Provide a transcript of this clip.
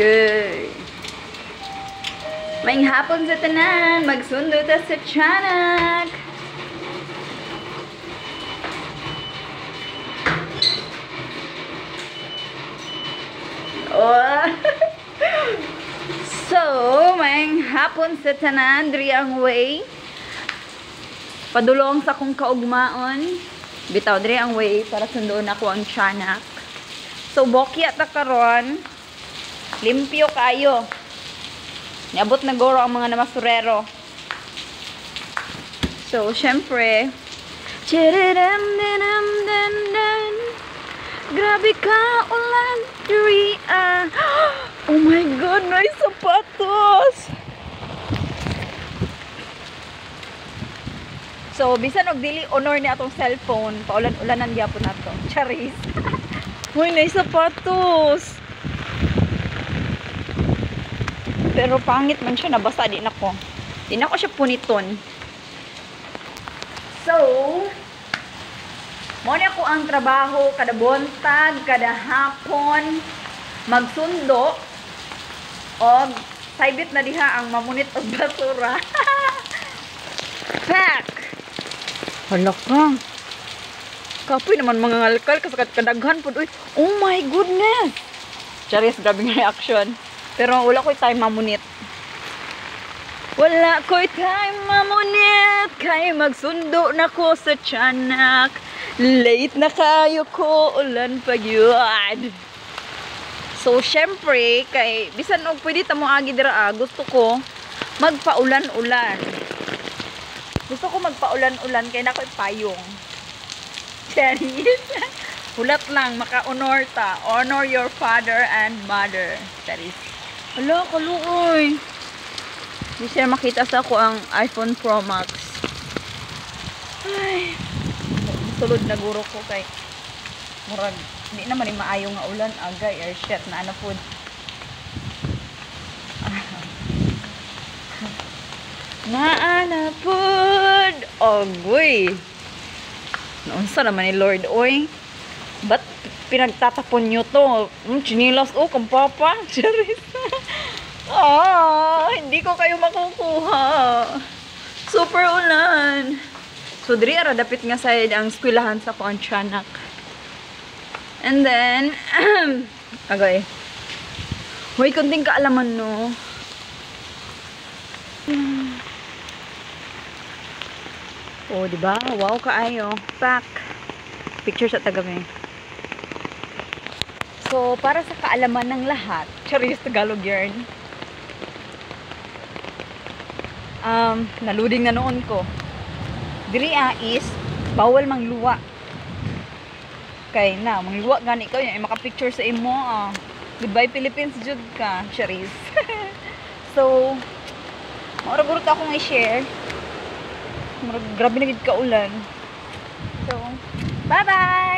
Good. Maing hapon sa tanan, magsundo ta sa tiyanak. Oh. So, maing hapon sa tanan, diri ang way. Padulong sa kong kaugmaon. Bitaw, diri ang way para sundoon ako ang tiyanak. So, bokya ta karon. Limpyo kayo. Niabot na goro ang mga namasurero. So, syempre, grabe ka ulan, Ria. Oh my God, nice sapatos. So, bisan og dili honor ni atong cellphone, paulan-ulanan gyapon nato. Charis. Uy, nice sapatos. Pero pangit man siya, nabasa din ako. Di na ako siya puniton. So, muna ko ang trabaho kada buntag, kada hapon, magsundo, o saibit na diha ang mamunit og basura. Pack! Hala ka. Kapoy naman mga ngalkal, kasakat kadaghan po. Uy, oh my goodness! Charis, grabing reaction. Pero wala ko'y time mamunit. Wala ko'y time mamunit. Kaya magsundo na ko sa tiyanak. Late na kayo ko. Ulan pag yun. So, syempre, kay bisan og pwede tamo agi dira, gusto ko magpaulan-ulan. Gusto ko magpaulan-ulan kaya na ko'y payong. Charis. Hulat lang, maka-honor ta. Honor your father and mother. Charis. Hala, kaluoy. Hindi siya makita sa ako ang iPhone Pro Max. Ay. Sulod na guro ko kay murag. Hindi naman yung maayo nga ulan. Agay, air shit na ano po. Naana po. Ogoy. Naunsa naman ni Lord, oy. Ba't pinagtatapon nyo to? Chinilas, oh, kampapa. Charis. Hindi ko kayo makukuha. Super ulan. So, diri ara dapit nga side ang eskwelahan sa ko ang tiyanak. And then, agay. Hoy, kunting kaalaman, no? Oh, diba? Wow, kaayo. Pack. Picture sa tagami. So, para sa kaalaman ng lahat, Charis, Tagalog yarn. Naluding na noon ko. Diri is, bawal mangluwa. Kay na, mangluwa gani ikaw yung makapicture sa imo. Goodbye Philippines, jud ka, Charis. So, mauragurot akong i-share. Grabe na gid ka ulan. So, bye-bye!